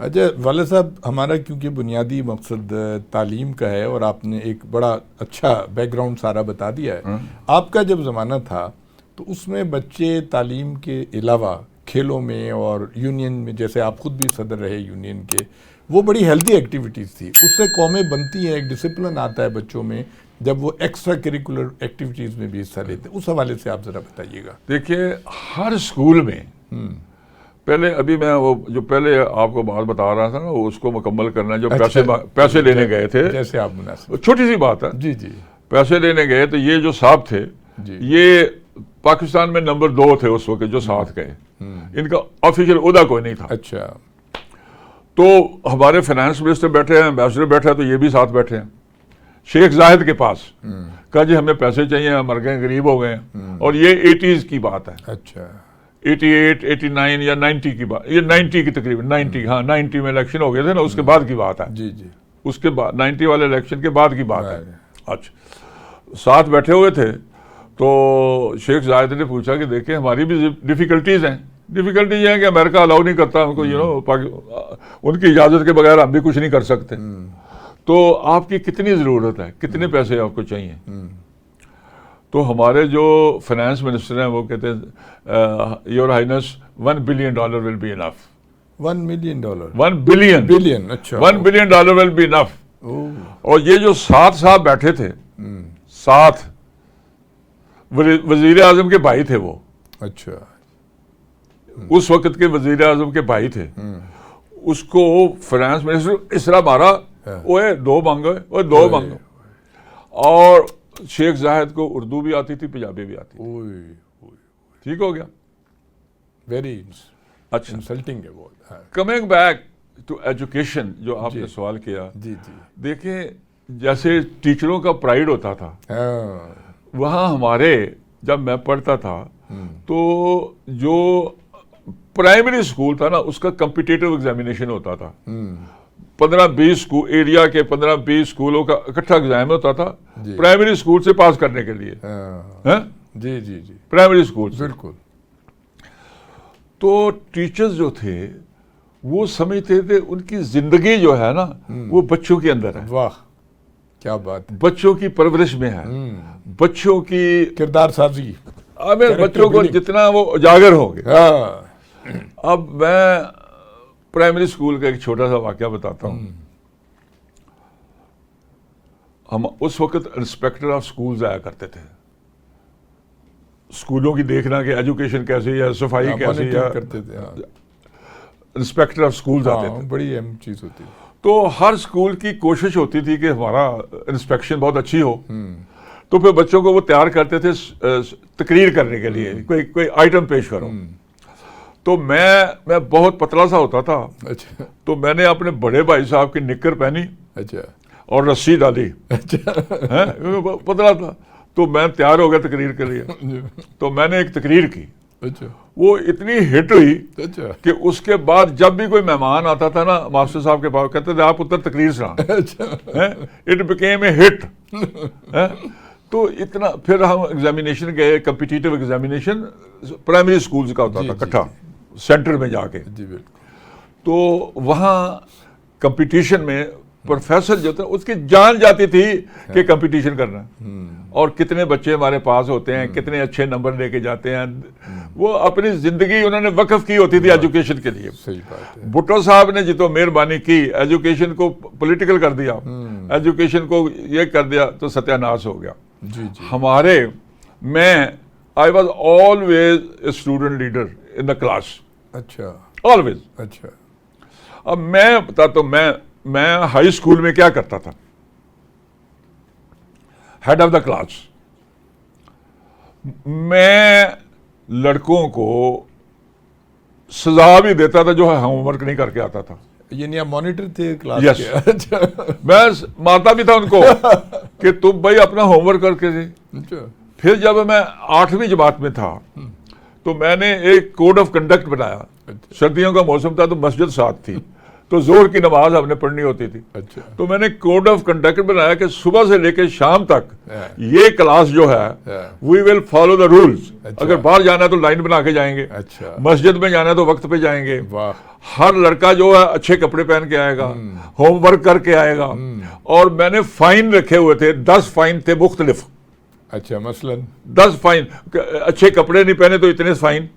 अच्छा वाले साहब, हमारा क्योंकि बुनियादी मकसद तालीम का है और आपने एक बड़ा अच्छा बैकग्राउंड सारा बता दिया है। आपका जब ज़माना था तो उसमें बच्चे तालीम के अलावा खेलों में और यूनियन में, जैसे आप खुद भी सदर रहे यूनियन के, वो बड़ी हेल्दी एक्टिविटीज़ थी। उससे कौमें बनती हैं, एक डिसिप्लिन आता है बच्चों में जब वो एक्स्ट्रा करिकुलर एक्टिविटीज़ में भी हिस्सा लेते हैं। उस हवाले से आप ज़रा बताइएगा। देखिए, हर स्कूल में पहले, अभी मैं वो जो पहले आपको बात बता रहा था ना, वो उसको मुकम्मल करना, जो पैसे लेने गए थे, जैसे आप मुनासिब, छोटी सी बात है। जी जी, पैसे लेने गए तो ये जो साहब थे, ये पाकिस्तान में नंबर 2 थे उस वक्त जो साथ गए। इनका ऑफिशियल ओहदा कोई नहीं था। अच्छा, तो हमारे फाइनेंस मिनिस्टर बैठे हैं, एम्बेसडर बैठे हैं, तो ये भी साथ बैठे हैं। शेख जाहिद के पास कहा जी हमें पैसे चाहिए, हम मर गए, गरीब हो गए। और ये 80s की बात है। अच्छा, 88, 89 या 90 की बात, ये 90 की तकरीबन 90, हाँ 90 में इलेक्शन हो गए थे ना, उसके बाद की बात है। जी जी, उसके बाद 90 वाले इलेक्शन के बाद की बात है। अच्छा, साथ बैठे हुए थे तो शेख जाहिद ने पूछा कि देखिए हमारी भी डिफिकल्टीज हैं। डिफिकल्टी ये है कि अमेरिका अलाउ नहीं करता हमको, उनकी इजाज़त के बगैर हम भी कुछ नहीं कर सकते। तो आपकी कितनी ज़रूरत है, कितने पैसे आपको चाहिए? तो हमारे जो फाइनेंस मिनिस्टर हैं वो कहते हैं your highness $1 billion will be enough. $1 million, 1 billion, अच्छा, $1 बिलियन विल बी इनफ। और ये जो साथ साहब बैठे थे, साथ वजीर आजम के भाई थे वो। अच्छा, उस वक्त के वजीर आजम के भाई थे। उसको फाइनेंस मिनिस्टर इस तरह मारा, ओए 2 मांगो, ओए 2 मांगो। और शेख जाहिद को उर्दू भी आती थी, पंजाबी भी आती थी। ठीक हो गया। वेरी अच्छा, इंसल्टिंग है वो। कमिंग बैक टू एजुकेशन, जो आपने सवाल किया, जी जी, देखिए जैसे टीचरों का प्राइड होता था, वहाँ हमारे जब मैं पढ़ता था तो जो प्राइमरी स्कूल था ना, उसका कॉम्पिटिटिव एग्जामिनेशन होता था। 15-20 स्कूल, एरिया के 15-20 स्कूलों का इकट्ठा एग्जाम होता था प्राइमरी स्कूल से पास करने के लिए। जी जी जी, प्राइमरी स्कूल से। बिल्कुल। तो टीचर्स जो थे वो समझते थे उनकी जिंदगी जो है ना वो बच्चों के अंदर है। वाह, क्या बात है। बच्चों की परवरिश में है, बच्चों की किरदार साजी, बच्चों को जितना वो उजागर होंगे। अब मैं प्राइमरी स्कूल का एक छोटा सा वाकया बताता हूँ। हम उस वक्त इंस्पेक्टर ऑफ स्कूल्स आया करते थे, स्कूलों की देखना कि एजुकेशन कैसी है, सफाई कैसी है, करते थे। इंस्पेक्टर ऑफ स्कूल्स आते थे। बड़ी अहम चीज होती है। तो हर स्कूल की कोशिश होती थी कि हमारा इंस्पेक्शन बहुत अच्छी हो। तो फिर बच्चों को वो तैयार करते थे तकरीर करने के लिए, कोई आइटम पेश करो। तो मैं बहुत पतला सा होता था। अच्छा, तो मैंने अपने बड़े भाई साहब की निक्कर पहनी, अच्छा, और रस्सी डाली, अच्छा, पतला था। तो मैं तैयार हो गया तकरीर के लिए। तो मैंने एक तकरीर की, अच्छा, वो इतनी हिट हुई अच्छा, कि उसके बाद जब भी कोई मेहमान आता था ना मास्टर साहब के पास, कहते थे आप उत्तर तकरीर सुना। It became a hit. तो इतना, फिर हम एग्जामिनेशन गए, कॉम्पिटिटिव एग्जामिनेशन प्राइमरी स्कूल्स का होता था इकट्ठा सेंटर में जाके। जी बिल्कुल। तो वहाँ कंपटीशन में प्रोफेसर जो था उसकी जान जाती थी कि कंपटीशन करना, और कितने बच्चे हमारे पास होते हैं, कितने अच्छे नंबर लेके जाते हैं। वो अपनी जिंदगी उन्होंने वक्फ की होती थी एजुकेशन के लिए। सही बात है। भुट्टो साहब ने जितो मेहरबानी की, एजुकेशन को पॉलिटिकल कर दिया, एजुकेशन को ये कर दिया, तो सत्यानाश हो गया। जी जी, हमारे, I was always a student leader in the class. अच्छा, ऑलवेज। अच्छा, अब मैं बताता हूं, मैं हाई स्कूल में क्या करता था, हेड ऑफ द क्लास। मैं लड़कों को सजा भी देता था जो होमवर्क नहीं करके आता था। यानी आप मॉनिटर थे क्लास Yes. के? अच्छा, मैं मारता भी था उनको कि तुम भाई अपना होमवर्क करके दे। अच्छा, फिर जब मैं 8वीं जमात में था तो मैंने एक कोड ऑफ कंडक्ट बनाया। सर्दियों का मौसम था तो मस्जिद साथ थी, तो जोहर की नमाज हमने पढ़नी होती थी। अच्छा। तो मैंने कोड ऑफ कंडक्ट बनाया कि सुबह से लेकर शाम तक हाँ। ये क्लास जो है हाँ। We will follow the rules. अच्छा। अगर बाहर जाना है तो लाइन बना के जाएंगे, अच्छा। मस्जिद में जाना है तो वक्त पे जाएंगे, वाह। हर लड़का जो है अच्छे कपड़े पहन के आएगा, होमवर्क करके आएगा, और मैंने फाइन रखे हुए थे, 10 फाइन थे मुख्तलिफ। अच्छा, मसलन 10 फाइन, अच्छे कपड़े नहीं पहने तो इतने फाइन,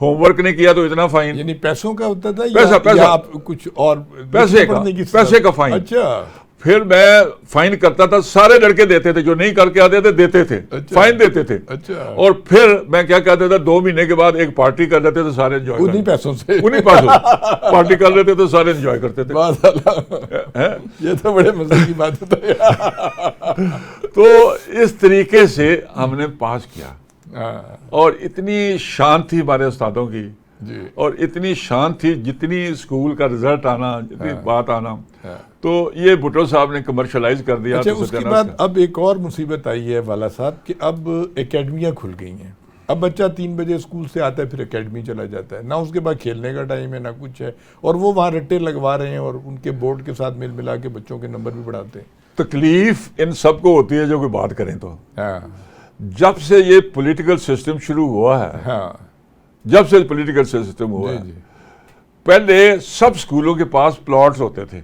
होमवर्क नहीं किया तो इतना फाइन। यानी पैसों का होता था पैसा या आप कुछ और पैसे का फाइन। अच्छा। फिर मैं फाइन करता था, सारे लड़के देते थे, जो नहीं करके आते थे देते थे। अच्छा। फाइन देते थे। अच्छा। और फिर मैं क्या कहता था, 2 महीने के बाद एक पार्टी कर लेते थे, सारे एंजॉय उन्हीं पैसों से उन्हीं पैसों पार्टी कर लेते थे, सारे एंजॉय करते थे। बात हैं? ये तो बड़े मजे की बात है। तो इस तरीके से हमने पास किया, हाँ, और इतनी शान थी हमारे उस्तादों की, जी। और इतनी शान थी, जितनी स्कूल का रिजल्ट आना, जितनी बात आना। हाँ। तो ये भुट्टो साहब ने कमर्शलाइज कर दिया। अच्छा, तो उसके सत्यानाश बाद अब एक और मुसीबत आई है वाला साहब कि अब एकेडमियाँ खुल गई हैं। अब बच्चा 3 बजे स्कूल से आता है, फिर एकेडमी चला जाता है, ना उसके बाद खेलने का टाइम है ना कुछ है, और वो वहाँ रट्टे लगवा रहे हैं और उनके बोर्ड के साथ मिल मिला के बच्चों के नंबर भी बढ़ाते हैं। तकलीफ इन सबको होती है जो कोई बात करें तो। हाँ। जब से ये पॉलिटिकल सिस्टम शुरू हुआ है, हाँ। जब से पॉलिटिकल सिस्टम हुआ जी, है, जी। पहले सब स्कूलों के पास प्लॉट्स होते थे।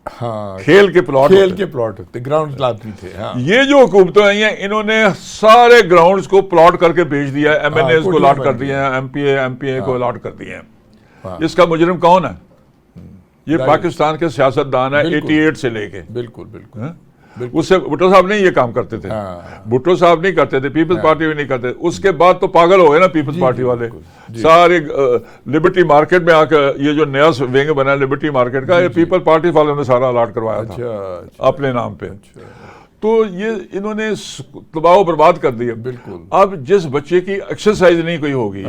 हाँ, खेल के प्लॉट होते, ग्राउंड लाती थे। हाँ। ये जो हुकूमतें आई हैं, इन्होंने सारे ग्राउंड्स को प्लॉट करके बेच दिया है, एमएनएस को अलॉट कर दिए हैं, एमपीए को अलॉट कर दिए हैं। इसका मुजरिम कौन है? ये पाकिस्तान के सियासतदान है, 88 से लेके। बिल्कुल बिल्कुल। उससे भुट्टो साहब नहीं ये काम करते थे। हाँ। भुट्टो साहब नहीं करते थे, पीपल्स पार्टी भी नहीं करते। उसके बाद तो पागल हो गए ना पीपल्स पार्टी वाले, सारे लिबर्टी मार्केट में आकर, ये जो नया विंग बना लिबर्टी मार्केट का, ये पीपल्स पार्टी वालों ने सारा अलॉट करवाया था अपने नाम पे। तो ये इन्होंने तबाह बर्बाद कर दिया। बिल्कुल। अब जिस बच्चे की एक्सरसाइज नहीं कोई होगी,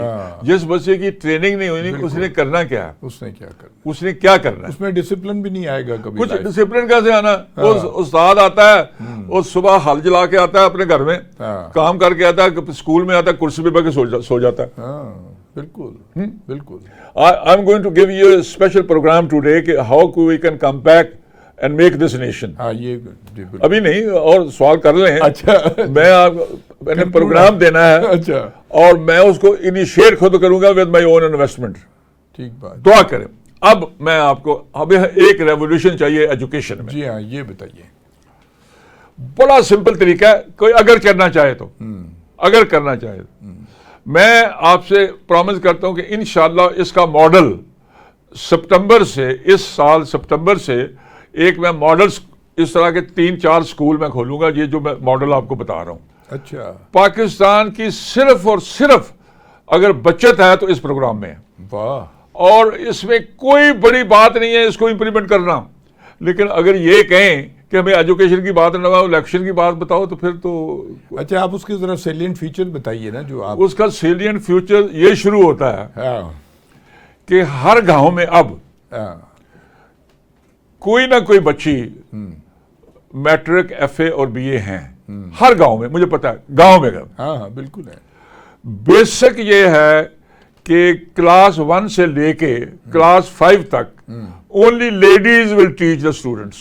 जिस बच्चे की ट्रेनिंग नहीं हुई, उसने करना क्या है? उसने क्या करना? उसने क्या करना है? उसमें डिसिप्लिन भी नहीं आएगा कभी। कुछ डिसिप्लिन कैसे आना? वो उस्ताद आता है, वो सुबह हल जला के आता है अपने घर में, काम करके आता है, स्कूल में आता है, कुर्सी पे बैठ के सो जाता है। बिल्कुल बिल्कुल। I am going to give you a special program today कि how we can come back and make this nation. हाँ, ये अभी नहीं, और सवाल कर लें। अच्छा। मैंने प्रोग्राम देना है। अच्छा। और मैं उसको इनिशिएट खुद करूंगा विद माय ओन इन्वेस्टमेंट। ठीक बात। दुआ करें। अब मैं आपको, हमें एक रेवोल्यूशन चाहिए एजुकेशन में। जी हाँ, ये बताइए। बड़ा सिंपल तरीका है, कोई अगर करना चाहे तो, अगर करना चाहे तो। मैं आपसे प्रॉमिस करता हूं कि इंशाल्लाह इसका मॉडल सितंबर से, इस साल सितंबर से एक मैं मॉडल्स इस तरह के 3-4 स्कूल में खोलूंगा, ये जो मैं मॉडल आपको बता रहा हूं। अच्छा। पाकिस्तान की सिर्फ और सिर्फ अगर बचत है तो इस प्रोग्राम में है। वाह। और इसमें कोई बड़ी बात नहीं है इसको इंप्लीमेंट करना, लेकिन अगर ये कहें कि हमें एजुकेशन की बात ना, इलेक्शन की बात बताओ, तो फिर तो। अच्छा, आप उसके जरा सेलिएंट फीचर बताइए ना जो आप। उसका सेलिएंट फ्यूचर ये शुरू होता है कि हर गांव में अब कोई ना कोई बच्ची मैट्रिक, एफए और बीए हैं हर गांव में, मुझे पता है गांव में। हाँ, बिल्कुल है। बेसिक ये है कि क्लास 1 से लेके क्लास 5 तक only ladies will teach the students.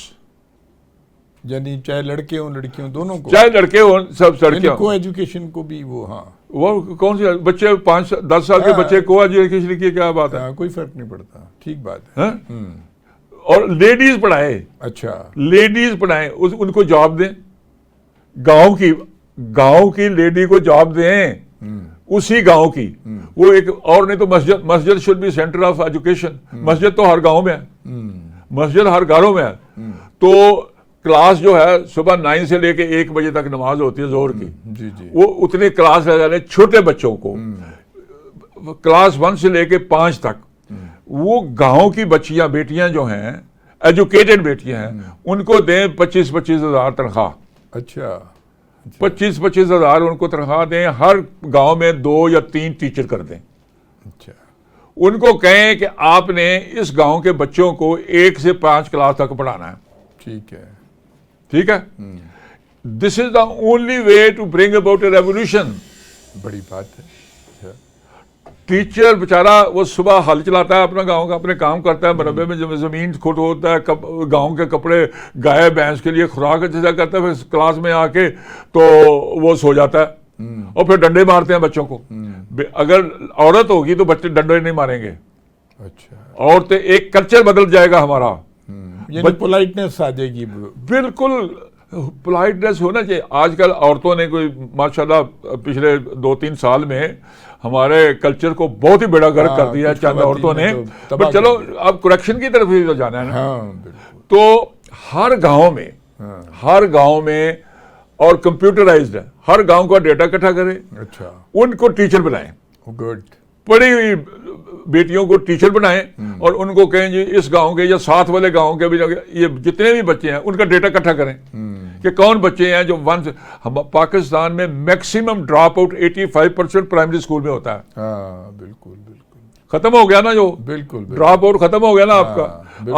यानी चाहे लड़के हों लड़की हों, दोनों को, चाहे लड़के हों, सब लड़कियां को एजुकेशन को भी वो। हाँ, वो कौन से बच्चे 5-10 साल के बच्चे को एजुकेशन की क्या बात है? कोई फर्क नहीं पड़ता। ठीक बात है। और लेडीज पढ़ाए। अच्छा। लेडीज पढ़ाए, उनको जॉब दें, गांव की लेडी को जॉब दें, उसी गांव की। वो एक और नहीं तो मस्जिद should be centre of education. मस्जिद तो हर गांव में है, मस्जिद हर घरों में है। तो क्लास जो है सुबह 9 से लेके 1 बजे तक नमाज होती है जोहर की। जी जी। वो उतने क्लास रह जाने छोटे बच्चों को, क्लास 1 से लेके 5 तक। वो गांव की बच्चियां, बेटियां जो हैं, एजुकेटेड बेटियां हैं, उनको दें 25-25 हज़ार तनख्वाह। अच्छा। 25-25 हज़ार उनको तनख्वाह दें, हर गांव में 2 या 3 टीचर कर दें। अच्छा। उनको कहें कि आपने इस गांव के बच्चों को 1 से 5 क्लास तक पढ़ाना है। ठीक है। ठीक है। This is the only way to bring about a revolution. बड़ी बात है। टीचर बेचारा वो सुबह हल चलाता है अपना गांव का, अपने काम करता है, मरबे में जब ज़मीन खुद होता है, गांव के कपड़े गाय भैंस के लिए खुराक जैसा करता है, फिर क्लास में आके तो वो सो जाता है और फिर डंडे मारते हैं बच्चों को। अगर औरत होगी तो बच्चे डंडे नहीं मारेंगे। अच्छा, औरतें, एक कल्चर बदल जाएगा हमारा, यानी पोलाइटनेस आ जाएगी। बिल्कुल पोलाइटनेस होना चाहिए। आजकल औरतों ने कोई माशाल्लाह पिछले 2-3 साल में हमारे कल्चर को बहुत ही बेड़ा गर्क कर दिया चंद औरतों ने। पर चलो अब करेक्शन की तरफ ही तो जाना है ना। तो हर गांव में और कंप्यूटराइज्ड है, हर गांव का डेटा इकट्ठा करें। अच्छा, उनको टीचर बनाएं, गुड, पढ़ी हुई बेटियों को टीचर बनाएं और उनको कहें जी इस गांव के या साथ वाले गांव के भी ये जितने भी बच्चे हैं उनका डेटा इकट्ठा करें कि कौन बच्चे हैं जो हम पाकिस्तान में maximum drop out 85% primary school में होता है। बिल्कुल बिल्कुल खत्म हो गया ना, जो बिल्कुल ड्रॉप आउट खत्म हो गया ना आपका।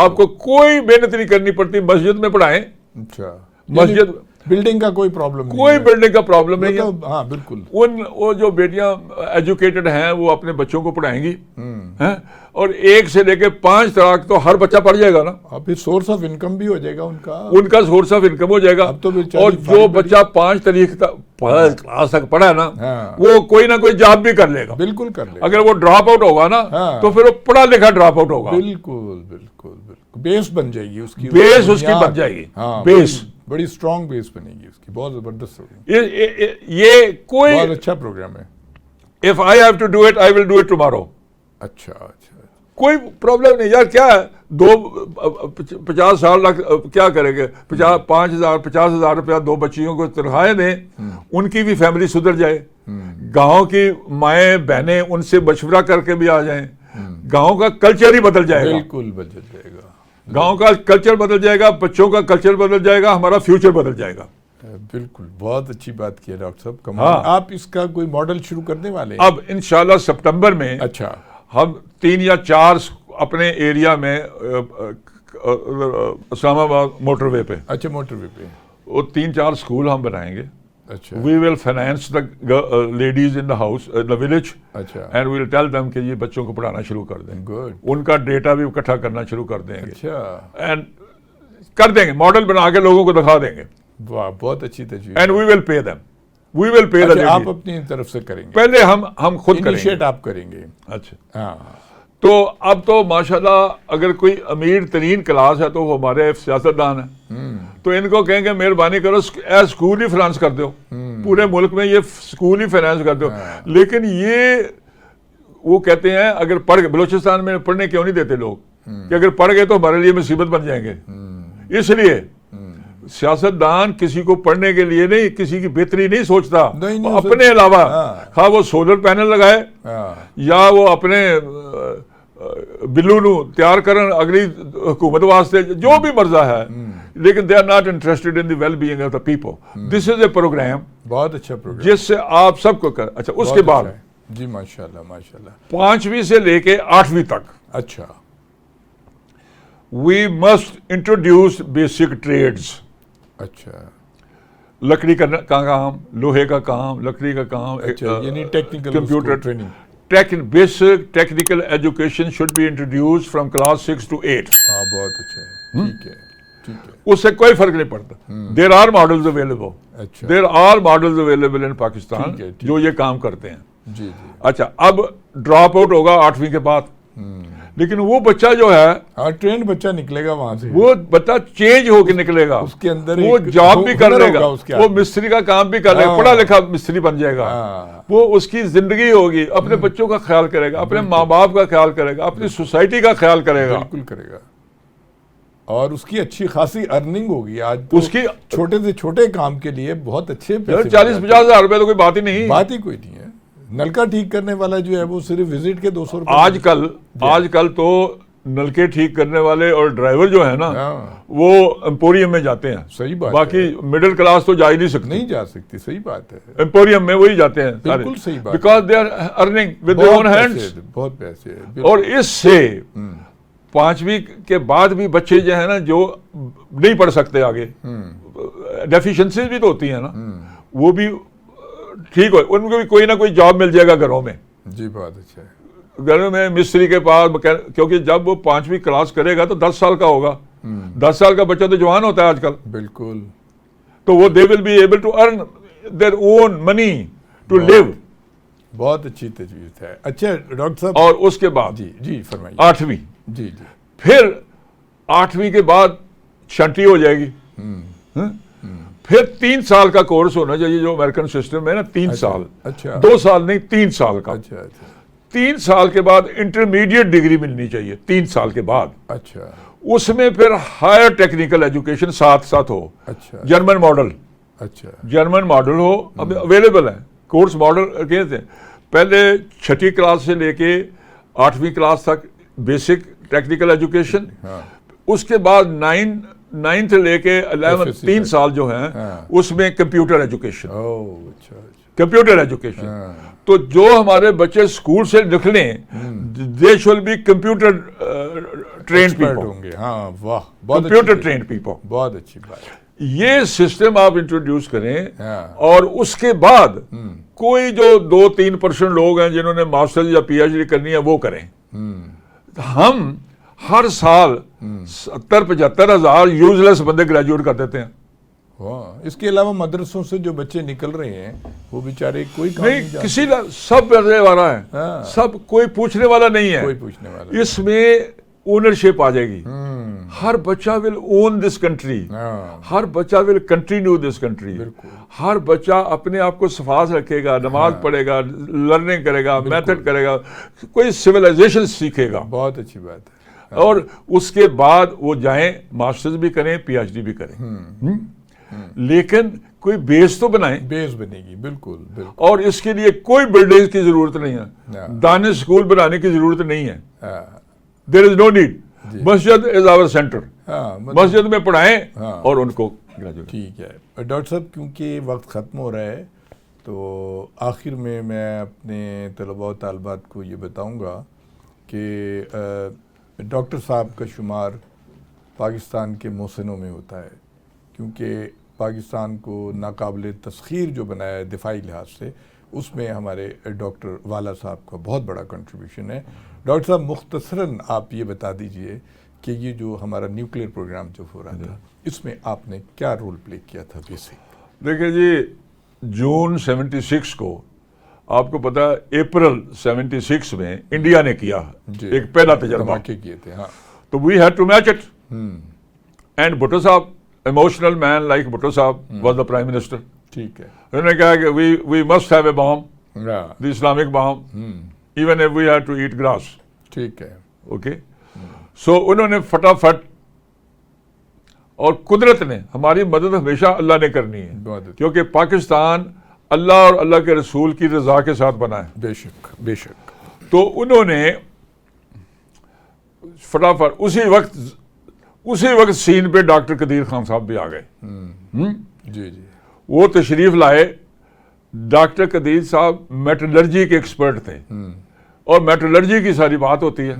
आपको कोई मेहनत नहीं करनी पड़ती, मस्जिद में पढ़ाएं। अच्छा, मस्जिद बिल्डिंग का कोई प्रॉब्लम नहीं, कोई बिल्डिंग का प्रॉब्लम नहीं है। हाँ बिल्कुल, वो जो बेटियां एजुकेटेड हैं वो अपने बच्चों को पढ़ाएंगी हैं, और 1 से लेके 5 तक तो हर बच्चा पढ़ जाएगा ना। फिर सोर्स ऑफ इनकम भी हो जाएगा उनका सोर्स ऑफ इनकम हो जाएगा। तो और जो बच्चा 5 क्लास तक पढ़ा है ना, वो कोई ना कोई जॉब भी कर लेगा। बिल्कुल कर लेगा। अगर वो ड्रॉप आउट होगा ना तो फिर वो पढ़ा लिखा ड्रॉप आउट होगा। बिल्कुल बिल्कुल बिल्कुल, बेस बन जाएगी उसकी, बेस उसकी बन जाएगी। बेस बड़ी स्ट्रॉन्ग बेस बनेगी उसकी, बहुत जबरदस्त होगी। ये कोई बहुत अच्छा प्रोग्राम है। If I have to do it I will do it tomorrow. अच्छा अच्छा, कोई प्रॉब्लम नहीं यार। क्या है 50 साल क्या करेंगे? 50,000 रुपया 2 बच्चियों को तनख्वाहें दें, उनकी भी फैमिली सुधर जाए, गांव की माएँ बहनें उनसे मशवरा करके भी आ जाएं, गांव का कल्चर ही बदल जाएगा। बिल्कुल बदल जाएगा, गांव का कल्चर बदल जाएगा, बच्चों का कल्चर बदल जाएगा, हमारा फ्यूचर बदल जाएगा। बिल्कुल, बहुत अच्छी बात की है डॉक्टर साहब, कमाल। आप इसका कोई मॉडल शुरू करने वाले हैं? अब इंशाल्लाह सितंबर में अच्छा, हम 3 या 4 अपने एरिया में इस्लामाबाद मोटरवे पे, अच्छा मोटरवे पे वो 3-4 स्कूल हम बनाएंगे। अच्छा, we will finance the ladies in the house the village. अच्छा, and we will tell them कि ये बच्चों को पढ़ाना शुरू कर दें। गुड, उनका डेटा भी इकट्ठा करना शुरू कर देंगे। अच्छा, एंड कर देंगे, मॉडल बना के लोगों को दिखा देंगे। वाह, बहुत अच्छी तजवीज़। And we will pay them, we will pay the. आप अपनी तरफ से करेंगे? पहले हम खुद इनिशिएट आप करेंगे? अच्छा, हाँ। तो अब तो माशाल्लाह अगर कोई अमीर तरीन क्लास है तो वो हमारे सियासतदान है, तो इनको कहेंगे मेहरबानी करो स्कूल ही फाइनेंस कर दो, पूरे मुल्क में ये स्कूल ही फाइनेंस कर दो। लेकिन ये वो कहते हैं अगर पढ़ गए, बलूचिस्तान में पढ़ने क्यों नहीं देते लोग कि अगर पढ़ गए तो हमारे लिए मुसीबत बन जाएंगे। इसलिए सियासतदान किसी को पढ़ने के लिए नहीं, किसी की बेहतरी नहीं सोचता, अपने अलावा हाँ वो सोलर पैनल लगाए या वो अपने बिल्लू नू तैयार करन अगली हुकूमत वास्ते, जो भी मर्जा है, लेकिन they are not interested in the well being of the people. This is a program, बहुत अच्छा प्रोग्राम, जिससे आप सबको कर। अच्छा, उसके बाद जी माशाल्लाह माशाल्लाह 5वीं से लेके 8वीं तक, अच्छा, we must introduce basic trades. अच्छा, लकड़ी का काम, लोहे का काम, लकड़ी का काम, यानी technical computer training, basic technical education should be introduce from class 6 to 8। हाँ, बहुत अच्छा है, ठीक है ठीक है, उससे कोई फर्क नहीं पड़ता। देयर आर मॉडल्स अवेलेबल, अच्छा, there are models available in Pakistan जो ये काम करते हैं। जी जी। अच्छा, अब ड्रॉप आउट होगा 8वीं के बाद, लेकिन वो बच्चा जो है ट्रेंड बच्चा निकलेगा वहां से, वो बच्चा चेंज होकर निकलेगा, उसके अंदर वो जॉब भी कर लेगा, वो मिस्त्री का काम भी कर लेगा, पढ़ा लिखा मिस्त्री बन जाएगा, वो उसकी जिंदगी होगी, अपने बच्चों का ख्याल करेगा, अपने माँ बाप का ख्याल करेगा, अपनी सोसाइटी का ख्याल करेगा, बिल्कुल करेगा, और उसकी अच्छी खासी अर्निंग होगी। आज तो उसकी छोटे से छोटे काम के लिए बहुत अच्छे 40-50 हज़ार रुपए तो कोई बात ही नहीं, बात ही कोई नहीं है। नलका ठीक करने वाला जो है वो सिर्फ विजिट के 200 रुपए। आजकल तो नलके ठीक करने वाले और ड्राइवर जो है ना, वो एम्पोरियम में जाते हैं। सही बात, बाकी मिडिल क्लास तो जा ही नहीं सकती, नहीं जा सकती, सही बात है। एम्पोरियम में वही जाते हैं, बिल्कुल सही बात, because they are earning with their own hands, बहुत पैसे है। और इससे 5वीं के बाद भी बच्चे जो है ना, जो नहीं पढ़ सकते आगे, डेफिशिएंसीज भी तो होती है ना, वो भी ठीक हो, उनको भी कोई ना कोई जॉब मिल जाएगा घरों में। जी, बहुत अच्छा है। घर में मिस्त्री के पास क्योंकि जब वो 5वीं क्लास करेगा तो 10 साल का होगा। 10 साल का बच्चा तो जवान होता है आजकल। बिल्कुल। तो वो they will be able to earn their own money to live. बहुत अच्छी तजवीज़ है। अच्छा डॉक्टर साहब, और उसके बाद जी फरमाइए। 8वीं, जी, फिर 8वीं के बाद छंटी हो जाएगी। फिर 3 साल का कोर्स होना चाहिए, जो अमेरिकन सिस्टम है ना, 3 साल। अच्छा। 2 साल नहीं, 3 साल का। अच्छा। 3 साल के बाद इंटरमीडिएट डिग्री मिलनी चाहिए 3 साल के बाद। अच्छा। उसमें फिर हायर टेक्निकल एजुकेशन साथ साथ हो। अच्छा। German model. अच्छा। जर्मन मॉडल हो, अब अवेलेबल है कोर्स मॉडल। कहते हैं पहले 6ठी क्लास से लेके 8वीं क्लास तक बेसिक टेक्निकल एजुकेशन। हाँ। उसके बाद 9th लेके 11 3 साल जो है, उसमें कंप्यूटर एजुकेशन। अच्छा। Computer education. तो जो हमारे बच्चे स्कूल से निकले, they should be computer trained people होंगे। हाँ, वाह, कंप्यूटर ट्रेन्ड पीपल। बहुत अच्छी बात। ये सिस्टम आप इंट्रोड्यूस करें। हाँ। और उसके बाद कोई जो 2-3% लोग हैं जिन्होंने मास्टर्स या पीएचडी करनी है वो करें। हम हर साल 70-75 हजार यूजलेस बंदे ग्रेजुएट कर देते हैं। वाह। इसके अलावा मदरसों से जो बच्चे निकल रहे हैं वो बेचारे कोई काम नहीं, नहीं किसी सब करने वाला है। हाँ। सब, कोई पूछने वाला नहीं है। कोई पूछने वाला। इसमें ओनरशिप आ जाएगी। हर बच्चा विल ओन दिस कंट्री। हर बच्चा विल कंटिन्यू दिस कंट्री। हर बच्चा अपने आप को सफास रखेगा, नमाज पढ़ेगा, लर्निंग करेगा, मेथड करेगा, कोई सिविलाइजेशन सीखेगा। बहुत अच्छी बात है। और उसके बाद वो जाएं, मास्टर्स भी करें, पीएचडी भी करें। लेकिन कोई बेस तो बनाए। बेस बनेगी। बिल्कुल। और इसके लिए कोई बिल्डिंग की जरूरत नहीं है, दानिश स्कूल बनाने की जरूरत नहीं है। There is no need. Masjid is our centre. मस्जिद में पढ़ाएं और उनको ग्रेजुएट। ठीक है डॉक्टर साहब, क्योंकि वक्त ख़त्म हो रहा है तो आखिर में मैं अपने तलबा और तालबात को ये बताऊंगा कि डॉक्टर साहब का शुमार पाकिस्तान के मोहसिनों में होता है, क्योंकि पाकिस्तान को नाकाबिल तस्खीर जो बनाया है दिफाई लिहाज से, उसमें हमारे डॉक्टर वाला साहब का बहुत बड़ा कंट्रीब्यूशन है। डॉक्टर साहब, मुख्तसरन आप ये बता दीजिए कि ये जो हमारा न्यूक्लियर प्रोग्राम जो हो रहा था, इसमें आपने क्या रोल प्ले किया था बेसिक? देखिए जी, जून 76 को आपको पता है, अप्रैल 76 में इंडिया ने किया एक पहला तजर्बा किए थे। हाँ। तो we had to match it. And Bhutto sahab, emotional man like Bhutto साहब वाज द प्राइम मिनिस्टर। ठीक है। उन्होंने कहा कि we must have a bomb, the Islamic bomb, even if we have to eat grass. ठीक है। ओके। सो उन्होंने फटाफट, और कुदरत ने, हमारी मदद हमेशा अल्लाह ने करनी है, क्योंकि पाकिस्तान अल्लाह और अल्लाह के रसूल की रजा के साथ बना है। बेशक। तो उन्होंने फटाफट उसी वक्त सीन पे डॉक्टर कदीर खान साहब भी आ गए। जी। वो तशरीफ लाए। डॉक्टर कदीर साहब मेटलर्जी के एक्सपर्ट थे, और मेटलर्जी की सारी बात होती है।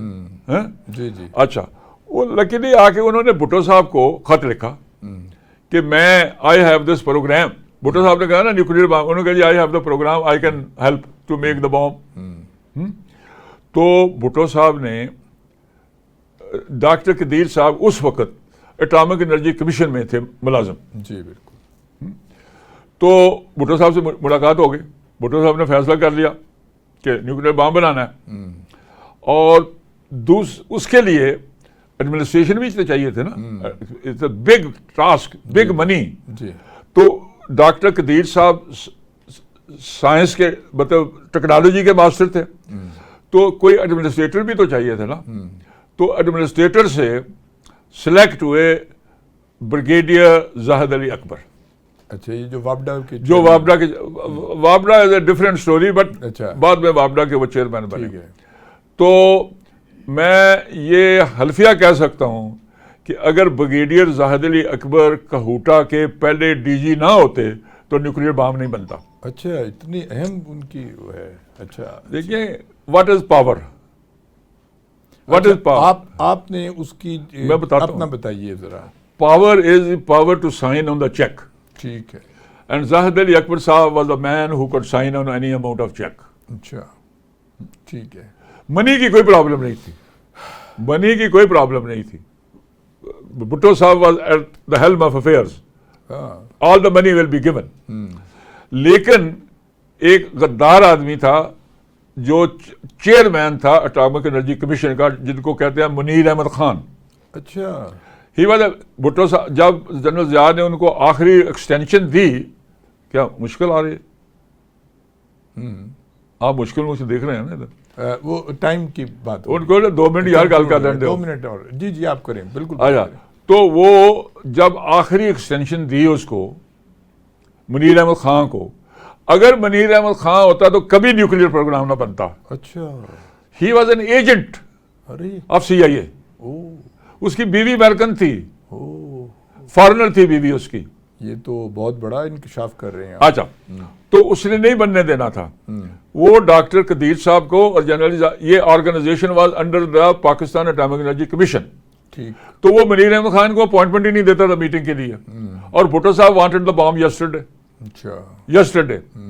जी। अच्छा, वो लकीली आके उन्होंने भुट्टो साहब को खत लिखा कि मैं I have this program. Bhutto sahab ने कहा ना न्यूक्लियर बॉम्ब, उन्होंने कहा जी I have the program, I can help to make the bomb. तो भुट्टो साहब ने, डॉक्टर कदीर साहब उस वक्त एटॉमिक एनर्जी कमीशन में थे मुलाजिम। जी बिल्कुल। तो भुट्टो साहब से मुलाकात हो गई। भुट्टो साहब ने फैसला कर लिया कि न्यूक्लियर बॉम्ब बनाना है, और उसके लिए एडमिनिस्ट्रेशन भी तो चाहिए थे ना। It's a big task, big money. तो डॉक्टर कदीर साहब साइंस के, मतलब टेक्नोलॉजी के मास्टर थे, तो कोई एडमिनिस्ट्रेटर भी तो चाहिए थे ना। तो एडमिनिस्ट्रेटर से सिलेक्ट हुए ब्रिगेडियर जाहिद अली अकबर। अच्छा, ये जो वापडा के वापडा is a different story, but अच्छा, बाद में वापडा के वो चेयरमैन बने। तो मैं ये हल्फिया कह सकता हूं कि अगर ब्रिगेडियर जाहिद अली अकबर कहूटा के पहले डीजी ना होते तो न्यूक्लियर बॉम्ब नहीं बनता। अच्छा, इतनी अहम उनकी वो है। अच्छा, देखिए, what is power, what is power. आपने उसकी, मैं बताता हूं, अपना बताइए जरा। Power is power to sign on the cheque. ठीक है। And Zahid Ali Akbar sahab was the man who could sign on any amount of cheque. अच्छा, ठीक है। मनी की कोई प्रॉब्लम नहीं थी, मनी की कोई प्रॉब्लम नहीं थी। भुट्टो साहब was at the helm of affairs, all the money will be given. लेकिन एक गद्दार आदमी था जो चेयरमैन था एटॉमिक एनर्जी कमीशन का, जिनको कहते हैं मुनीर अहमद खान। अच्छा, ही वाज भुट्टो साहब, जब जनरल ज़िया ने उनको आखिरी एक्सटेंशन दी, क्या मुश्किल आ रही है? आप मुश्किल मुझे देख रहे हैं ना इधर? वो टाइम की बात, उनको 2 मिनट यार गल कर दें, 2 मिनट और जी जी आप करें, बिल्कुल। अच्छा, तो वो जब आखिरी एक्सटेंशन दी उसको, मुनीर अहमद खान को, अगर मुनीर अहमद खान होता तो कभी न्यूक्लियर प्रोग्राम ना बनता। अच्छा, ही वॉज एन एजेंट अरे ऑफ CIA। उसकी बीवी अमेरिकन थी, फॉरेनर थी बीवी उसकी। ये तो बहुत बड़ा इंकशाफ कर रहे हैं। अच्छा, तो उसने नहीं बनने देना था। वो डॉक्टर कदीर साहब को और जनरल, ये organisation was under the Pakistan atomic energy commission. ठीक, तो वो मुनीर अहमद खान को अपॉइंटमेंट ही नहीं देता था मीटिंग के लिए। और भुट्टो साहब वांटेड द बॉम्ब यस्टरडे, अच्छा,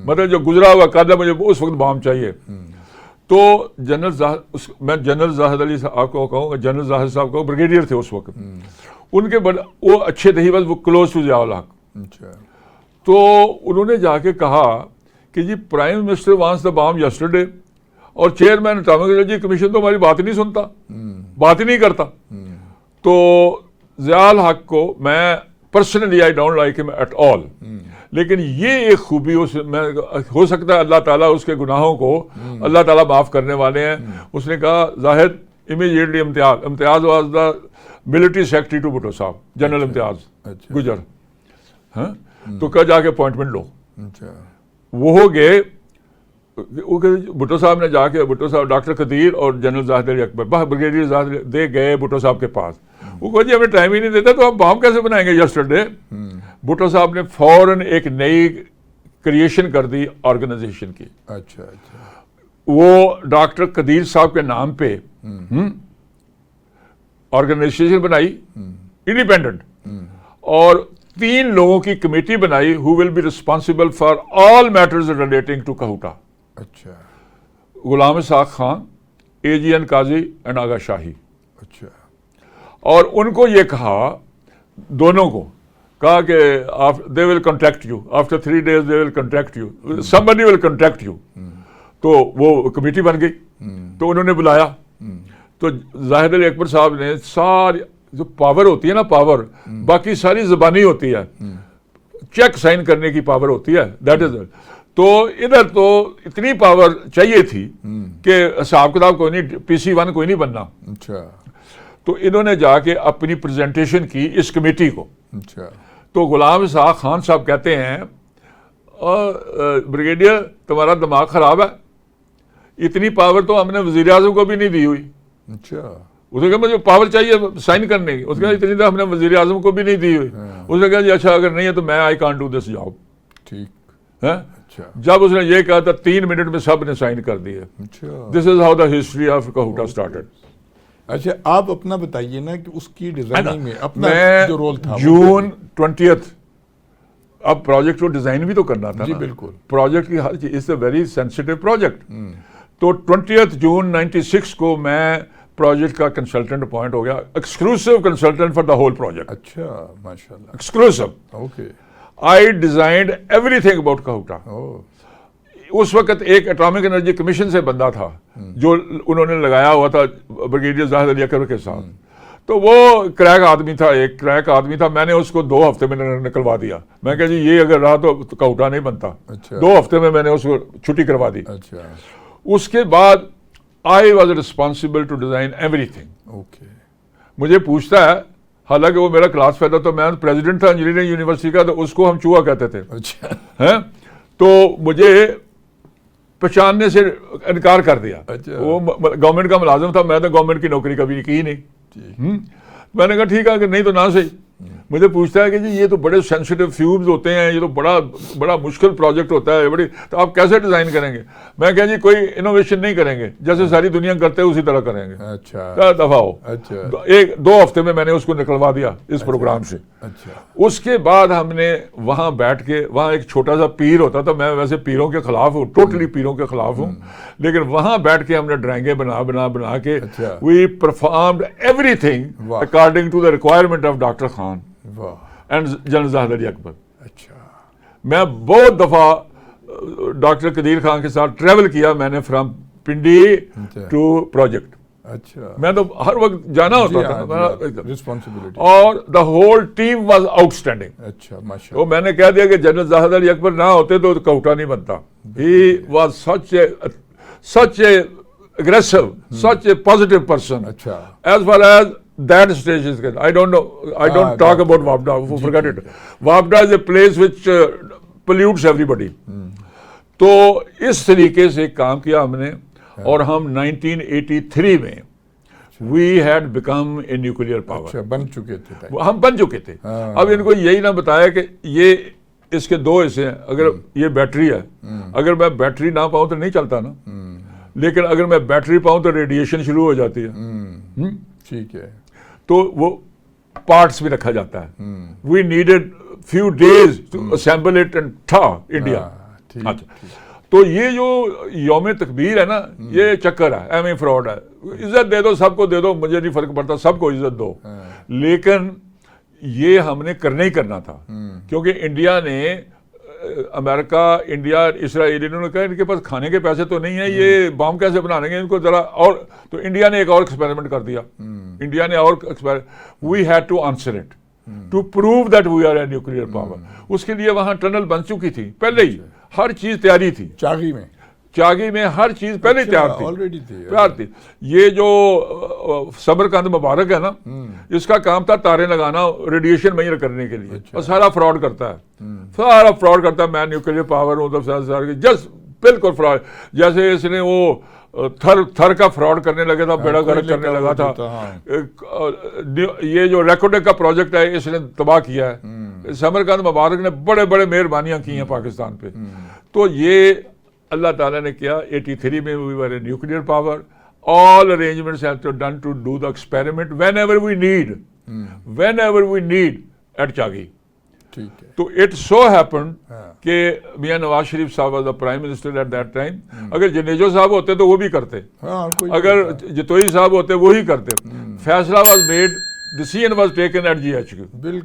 मतलब जो गुजरा हुआ कल, मुझे उस वक्त बॉम्ब चाहिए। तो मैं जनरल जाहिद अली साहब को कहूँगा, जनरल जाहिद साहब को ब्रिगेडियर थे उस वक्त, उनके वो अच्छे थे, ही वाज वो क्लोज टू ज़िया-उल हक। अच्छा, तो उन्होंने जाके कहा कि जी prime minister wants the bomb yesterday, और चेयरमैन एटॉमिक एनर्जी कमीशन तो हमारी बात ही नहीं सुनता, बात ही नहीं करता। तो ज़िया-उल हक को मैं personally I don't like him at all, लेकिन ये एक खूबी हो सकता है अल्लाह ताला उसके गुनाहों को अल्लाह ताला माफ़ करने वाले हैं। उसने कहा Zahid immediately Imtiaz was the military secretary to Bhutto sahab, general Imtiaz गुजर। हाँ, तो कहा जाके अपॉइंटमेंट लो। अच्छा, वो हो गए, भुट्टो साहब ने जाके, भुट्टो साहब, डॉक्टर कदीर और जनरल जाहिद अली अकबर, ब्रिगेडियर जाहिद दे गए भुट्टो साहब के पास। वो कहा जी हमें टाइम ही नहीं देता, तो आप बॉम्ब कैसे बनाएंगे यस्टरडे? भुट्टो साहब ने फौरन एक नई क्रिएशन कर दी ऑर्गेनाइजेशन की। अच्छा, अच्छा, वो डॉक्टर कदीर साहब के नाम पे ऑर्गेनाइजेशन बनाई, इंडिपेंडेंट, और 3 लोगों की कमेटी बनाई who will be responsible for all matters relating to Kahuta. अच्छा, गुलाम इसाक खान, AGN काजी एंड आगा शाही। अच्छा, और उनको ये कहा, दोनों को कहा कि they will contact you after 3 days, they will contact you, somebody will contact you. तो वो कमेटी बन गई, तो उन्होंने बुलाया। तो जाहिद अली अकबर साहब ने सारी जो पावर होती है ना, पावर बाकी सारी ज़बानी होती है, चेक साइन करने की पावर होती है, दैट इज। तो इधर तो इतनी पावर चाहिए थी कि हिसाब किताब कोई नहीं, PC1 कोई नहीं बनना। अच्छा, तो इन्होंने जाके अपनी प्रेजेंटेशन की इस कमेटी को। अच्छा, तो गुलाम इसाक खान साहब कहते हैं ब्रिगेडियर तुम्हारा दिमाग खराब है, इतनी पावर तो हमने वजीर आज़म को भी नहीं दी हुई। अच्छा, उसने कहा मुझे पावर चाहिए साइन करने की, उसने कहा इतनी तो हमने वजीर आज़म को भी नहीं दी हुई। उसने कहा जी अच्छा अगर नहीं है तो मैं I can't do this job. ठीक है। अच्छा, जब उसने ये कहा था 3 मिनट में सब ने साइन कर दिए। अच्छा, this is how the history of Kahuta started. अच्छा, आप अपना बताइए ना कि उसकी डिजाइनिंग में अपना जो रोल था। जून 20, अब प्रोजेक्ट को डिजाइन भी तो करना था जी ना। बिल्कुल, प्रोजेक्ट की हर चीज, it's a very sensitive project. तो 20 जून 96 को मैं प्रोजेक्ट का कंसल्टेंट अपॉइंट हो गया, exclusive consultant for the whole project. अच्छा, माशाल्लाह, exclusive. Okay, I designed everything about Kahuta. उस वक्त एक एटॉमिक एनर्जी कमीशन से बंदा था जो उन्होंने लगाया हुआ था ब्रिगेडियर जाहिद अली अकबर के साथ। तो वो क्रैक आदमी था, एक क्रैक आदमी था। मैंने उसको 2 हफ्ते में निकलवा दिया। मैं कहा जी ये अगर रहा तो कहूटा नहीं बनता। अच्छा, 2 हफ्ते में मैंने उसको छुट्टी करवा दी। अच्छा, उसके बाद I was responsible to design everything. Okay, मुझे पूछता है, हालांकि वो मेरा क्लास फेलो, तो मैं प्रेसिडेंट था इंजीनियरिंग यूनिवर्सिटी का, तो उसको हम चूहा कहते थे। अच्छा, हैं, तो मुझे पहचानने से इनकार कर दिया। अच्छा, वो गवर्नमेंट का मुलाजिम था, मैं तो गवर्नमेंट की नौकरी कभी की ही नहीं। मैंने कहा ठीक है, अगर नहीं तो ना सही। मुझे पूछता है कि जी ये तो बड़े सेंसिटिव फ्यूम्स होते हैं, ये तो बड़ा मुश्किल प्रोजेक्ट होता है, तो आप कैसे डिज़ाइन करेंगे? मैं कहा जी कोई इनोवेशन नहीं करेंगे, जैसे सारी दुनिया करते हैं उसी तरह करेंगे। अच्छा, क्या दफ़ा हो। अच्छा, 1-2 हफ्ते में मैंने उसको निकलवा दिया इस प्रोग्राम से। अच्छा, उसके बाद हमने वहाँ बैठ के, वहाँ एक छोटा सा पीर होता था, मैं वैसे पीरों के खिलाफ हूँ, टोटली पीरों के खिलाफ हूँ, लेकिन वहाँ बैठ के हमने ड्राइंगें बना के अच्छा। वी परफॉर्म्ड एवरीथिंग वाह। According to the requirement of doctor Khan वाह, एंड जनरल ज़ाहिद अली अकबर। अच्छा, मैं बहुत दफ़ा डॉक्टर कदीर खान के साथ ट्रेवल किया मैंने, फ्रॉम पिंडी टू प्रोजेक्ट। अच्छा, मैं तो हर वक्त जाना होता था, रिस्पॉन्सिबिलिटी, और the whole team was outstanding. अच्छा, तो माशाल्लाह, मैंने कह दिया कि जनरल ज़ाहिद अली अकबर ना होते तो कौटा नहीं बनता। He was such A aggressive, such a positive person. अच्छा, As far as that stage is concerned, I don't talk about WAPDA, forget it. WAPDA is a place which pollutes everybody. तो इस तरीके से काम किया हमने, और हम 1983 में we had become a nuclear power. अच्छा, बन चुके थे टाइम। हम बन चुके थे। अब इनको यही ना बताया कि ये इसके 2 हिस्से हैं, अगर ये बैटरी है, अगर मैं बैटरी ना पाऊँ तो नहीं चलता ना, लेकिन अगर मैं बैटरी पाऊँ तो रेडिएशन शुरू हो जाती है। ठीक है, तो वो पार्ट्स भी रखा जाता है। We needed few days to assemble it and था इंडिया। ठीक, अच्छा, तो ये जो यौम तकबीर है ना, ये चक्कर है, एम फ्रॉड है। इज्जत दे दो, सबको दे दो, मुझे नहीं फर्क पड़ता, सबको इज्जत दो, लेकिन ये हमने करना ही करना था, क्योंकि इंडिया ने, अमेरिका, इंडिया, इसराइल, इन्होंने कहा इनके पास खाने के पैसे तो नहीं है, ये बम कैसे बनाएंगे इनको जरा, और तो इंडिया ने एक और एक्सपेरिमेंट कर दिया। इंडिया ने और we had to answer it to prove that we are a nuclear power. उसके लिए वहां टनल बन चुकी थी पहले ही, हर चीज तैयारी थी। चागी में हर चीज पहले ही तैयार थी, ऑलरेडी थी। ये जो समरकंद मुबारक है ना, इसका काम था तारे लगाना रेडिएशन में करने के लिए। और सारा फ्रॉड करता है, सारा फ्रॉड करता है। मैं न्यूक्लियर पावर हूँ, तो जस्ट बिल्कुल फ्रॉड। जैसे इसने वो थर का फ्रॉड करने लगे था, बेड़ा गर्क करने लगा था। ये जो रेकोडेक का प्रोजेक्ट है, इसने तबाह किया है। समरकंद मुबारक ने बड़े बड़े मेहरबानियां की हैं पाकिस्तान पे। तो ये अल्लाह ताला ने किया। 83 में we were a nuclear power. All arrangements have to done to do the experiment whenever we need at Chagai. ठीक है। तो इट सो हैपेंड कि मियां नवाज शरीफ साहब was the prime minister at that time. अगर जनेजो साहब होते तो वो भी करते, अगर जतोई साहब होते वो ही करते। फैसला was made, decision was taken at GHQ.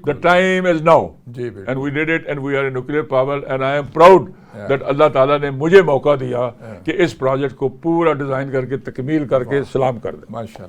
The time is now, and we did it, and we are a nuclear power, and I am proud that अल्लाह ताला ने मुझे मौका दिया कि इस प्रोजेक्ट को पूरा डिजाइन करके तकमील करके सलाम कर दे। माशाल्लाह।